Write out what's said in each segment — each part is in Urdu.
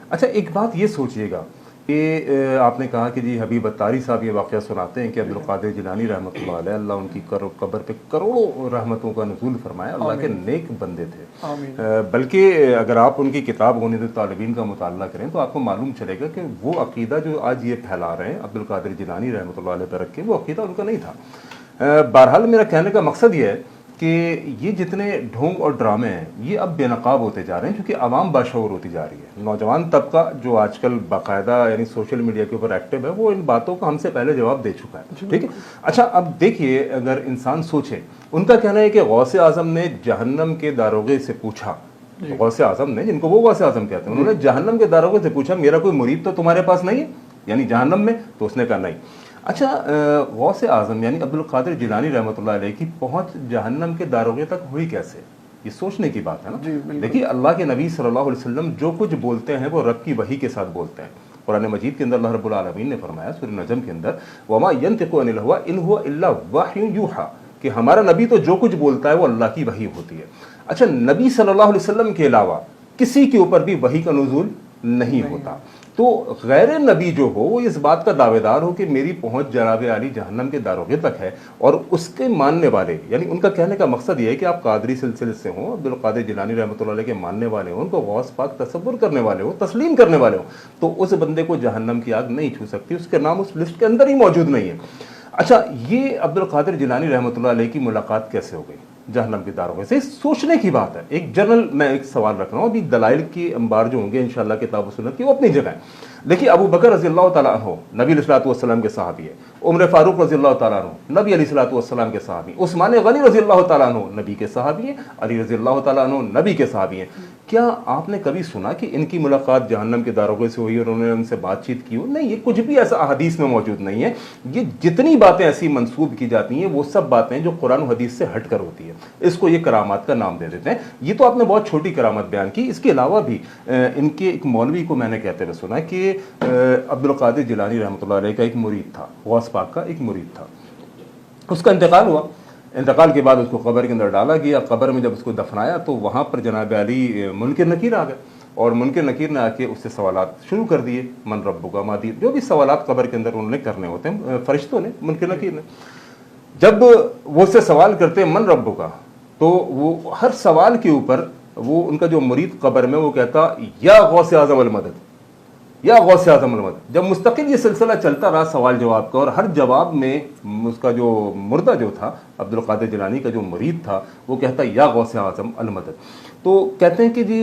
اچھا ایک بات یہ سوچئے گا کہ آپ نے کہا کہ جی حبیب اتاری صاحب یہ واقعہ سناتے ہیں کہ عبدالقادر جیلانی رحمۃ اللہ علیہ، اللہ ان کی قبر پہ کروڑوں رحمتوں کا نزول فرمایا، اللہ کے نیک بندے تھے۔ بلکہ اگر آپ ان کی کتاب غنیۃ الطالبین کا مطالعہ کریں تو آپ کو معلوم چلے گا کہ وہ عقیدہ جو آج یہ پھیلا رہے ہیں عبدالقادر جیلانی رحمۃ اللہ علیہ پہ رکھ کے، وہ عقیدہ ان کا نہیں تھا۔ بہرحال میرا کہنے کا مقصد یہ ہے کہ یہ جتنے ڈھونگ اور ڈرامے ہیں یہ اب بے نقاب ہوتے جا رہے ہیں، کیونکہ عوام باشعور ہوتی جا رہی ہے۔ نوجوان طبقہ جو آج کل باقاعدہ یعنی سوشل میڈیا کے اوپر ایکٹیو ہے، وہ ان باتوں کا ہم سے پہلے جواب دے چکا ہے، ٹھیک ہے۔ اچھا اب دیکھیے، اگر انسان سوچے، ان کا کہنا ہے کہ غوث اعظم نے جہنم کے داروغے سے پوچھا، غوث اعظم نے، جن کو وہ غوث اعظم کہتے ہیں، انہوں نے جہنم کے داروغے سے پوچھا میرا کوئی مرید تو تمہارے پاس نہیں ہے یعنی جہنم میں؟ تو اس نے کہا نہیں۔ اچھا غوث اعظم یعنی عبدالقادر جیلانی رحمۃ اللہ علیہ کی پہنچ جہنم کے داروغے تک ہوئی کیسے؟ یہ سوچنے کی بات ہے نا۔ دیکھیے اللہ کے نبی صلی اللہ علیہ وسلم جو کچھ بولتے ہیں وہ رب کی وحی کے ساتھ بولتے ہیں۔ قرآن مجید کے اندر اللہ رب العالمین نے فرمایا سورہ نجم کے اندر وما ينطق عن الهوى ان هو الا وحی یوحى، کہ ہمارا نبی تو جو کچھ بولتا ہے وہ اللہ کی وحی ہوتی ہے۔ اچھا نبی صلی اللہ علیہ وسلم کے علاوہ کسی کے اوپر بھی وحی کا نزول نہیں ہوتا، تو غیر نبی جو ہو وہ اس بات کا دعوے دار ہو کہ میری پہنچ جناب علی جہنم کے داروغے تک ہے، اور اس کے ماننے والے، یعنی ان کا کہنے کا مقصد یہ ہے کہ آپ قادری سلسلے سے ہوں، عبدالقادر جیلانی رحمۃ اللہ علیہ کے ماننے والے ہوں، ان کو غوث پاک تصور کرنے والے ہوں، تسلیم کرنے والے ہوں، تو اس بندے کو جہنم کی آگ نہیں چھو سکتی، اس کے نام اس لسٹ کے اندر ہی موجود نہیں ہے۔ اچھا یہ عبدالقادر جیلانی رحمۃ اللہ علیہ کی ملاقات کیسے ہو گئی جہنم کے داروغے سے؟ سوچنے کی بات ہے۔ ایک جنرل میں ایک سوال رکھ رہا ہوں، ابھی دلائل کی انبار جو ہوں گے انشاءاللہ کتاب و سنت کی، وہ اپنی جگہ ہیں۔ دیکھیے ابو بکر رضی اللہ تعالیٰ عنہ نبی علیہ الصلوۃ والسلام کے صحابی ہے، عمر فاروق رضی اللہ تعالیٰ عنہ نبی علیہ الصلوۃ والسلام کے صحابی، عثمان غنی رضی اللہ تعالیٰ عنہ نبی کے صحابی ہیں، علی رضی اللہ تعالیٰ عنہ نبی کے صحابی ہیں۔ کیا آپ نے کبھی سنا کہ ان کی ملاقات جہنم کے داروغے سے ہوئی اور انہوں نے ان سے بات چیت کی ہو؟ نہیں، یہ کچھ بھی ایسا احادیث میں موجود نہیں ہے۔ یہ جتنی باتیں ایسی منسوب کی جاتی ہیں وہ سب باتیں جو قرآن و حدیث سے ہٹ کر ہوتی ہے، اس کو یہ کرامات کا نام دے دیتے ہیں۔ یہ تو آپ نے بہت چھوٹی کرامت بیان کی، اس کے علاوہ بھی ان کے ایک مولوی کو میں نے کہتے ہوئے سنا کہ عبدالقادر جیلانی رحمۃ اللہ علیہ کا ایک مرید تھا، غوث پاک کا ایک مرید تھا، اس کا انتقال ہوا، انتقال کے بعد اس کو قبر کے اندر ڈالا گیا، قبر میں جب اس کو دفنایا تو وہاں پر جناب علی منکر نکیر آ گئے، اور منکر نکیر نے آ کے اس سے سوالات شروع کر دیے، من ربک ما دینک، جو بھی سوالات قبر کے اندر انہوں نے کرنے ہوتے ہیں فرشتوں نے، منکر نکیر نے۔ جب وہ اس سے سوال کرتے ہیں من ربک، تو وہ ہر سوال کے اوپر وہ ان کا جو مرید قبر میں وہ کہتا یا غوث اعظم المدد، یا غوث اعظم المدد۔ جب مستقل یہ سلسلہ چلتا رہا سوال جواب کا، اور ہر جواب میں اس کا جو مردہ جو تھا عبدالقادر جیلانی کا جو مرید تھا وہ کہتا یا غوث اعظم المدد، تو کہتے ہیں کہ جی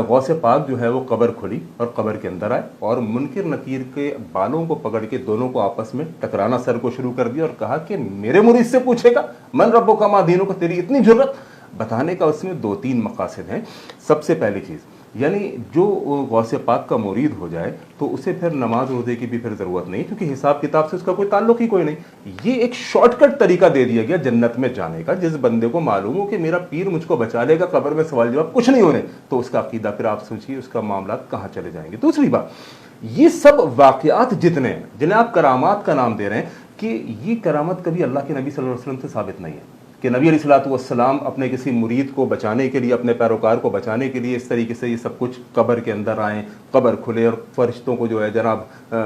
غوث پاک جو ہے وہ قبر کھلی اور قبر کے اندر آئے، اور منکر نکیر کے بالوں کو پکڑ کے دونوں کو آپس میں ٹکرانا سر کو شروع کر دیا، اور کہا کہ میرے مرید سے پوچھے گا من ربک ما دینک، تیری اتنی جرت؟ بتانے کا اس میں دو تین مقاصد ہیں۔ سب سے پہلی چیز یعنی جو غوث پاک کا مرید ہو جائے تو اسے پھر نماز روزے کی بھی پھر ضرورت نہیں، کیونکہ حساب کتاب سے اس کا کوئی تعلق ہی کوئی نہیں۔ یہ ایک شارٹ کٹ طریقہ دے دیا گیا جنت میں جانے کا، جس بندے کو معلوم ہو کہ میرا پیر مجھ کو بچا لے گا، قبر میں سوال جواب کچھ نہیں ہونے، تو اس کا عقیدہ پھر آپ سوچیے اس کا معاملات کہاں چلے جائیں گے۔ دوسری بات، یہ سب واقعات جتنے ہیں جنہیں آپ کرامات کا نام دے رہے ہیں، کہ یہ کرامت کبھی اللہ کے نبی صلی اللہ علیہ وسلم سے ثابت نہیں ہے کہ نبی علیہ الصلوۃ والسلام اپنے کسی مرید کو بچانے کے لیے، اپنے پیروکار کو بچانے کے لیے اس طریقے سے یہ سب کچھ قبر کے اندر آئیں، قبر کھلے اور فرشتوں کو جو ہے جناب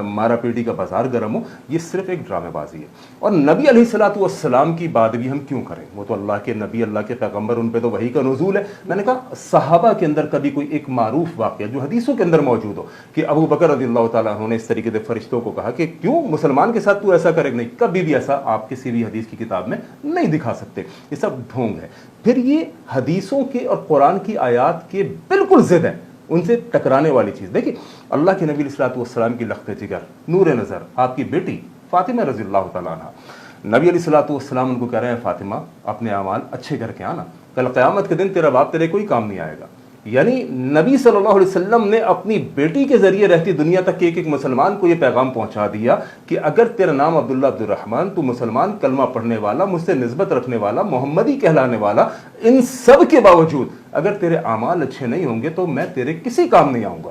مارا پیٹی کا بازار گرم ہو۔ یہ صرف ایک ڈرامے بازی ہے۔ اور نبی علیہ الصلوۃ والسلام کی بات بھی ہم کیوں کریں؟ وہ تو اللہ کے نبی، اللہ کے پیغمبر، ان پہ تو وحی کا نزول ہے۔ میں نے کہا صحابہ کے اندر کبھی کوئی ایک معروف واقعہ جو حدیثوں کے اندر موجود ہو کہ ابو بکر رضی اللہ تعالیٰ عنہ نے اس طریقے سے فرشتوں کو کہا کہ کیوں مسلمان کے ساتھ تو ایسا کرے؟ نہیں، کبھی بھی ایسا آپ کسی بھی حدیث کی کتاب میں نہیں دکھا سکتے۔ یہ سب ڈھونگ ہے۔ پھر یہ حدیثوں کے اور قرآن کی آیات کے بالکل ضد ہے، ان سے ٹکرانے والی چیز۔ دیکھیں اللہ کے نبی علیہ الصلوۃ والسلام کی لخت جگر، نور نظر، آپ کی بیٹی فاطمہ رضی اللہ تعالیٰ عنہ، نبی علیہ الصلوۃ والسلام ان کو کہہ رہے ہیں فاطمہ اپنے اعمال اچھے کر کے آنا، کل قیامت کے دن تیرا باپ تیرے کوئی کام نہیں آئے گا۔ یعنی نبی صلی اللہ علیہ وسلم نے اپنی بیٹی کے ذریعے رہتی دنیا تک کے ایک مسلمان کو یہ پیغام پہنچا دیا کہ اگر تیرا نام عبداللہ عبد الرحمن، تو مسلمان، کلمہ پڑھنے والا، مجھ سے نسبت رکھنے والا، محمدی کہلانے والا، ان سب کے باوجود اگر تیرے اعمال اچھے نہیں ہوں گے تو میں تیرے کسی کام نہیں آؤں گا۔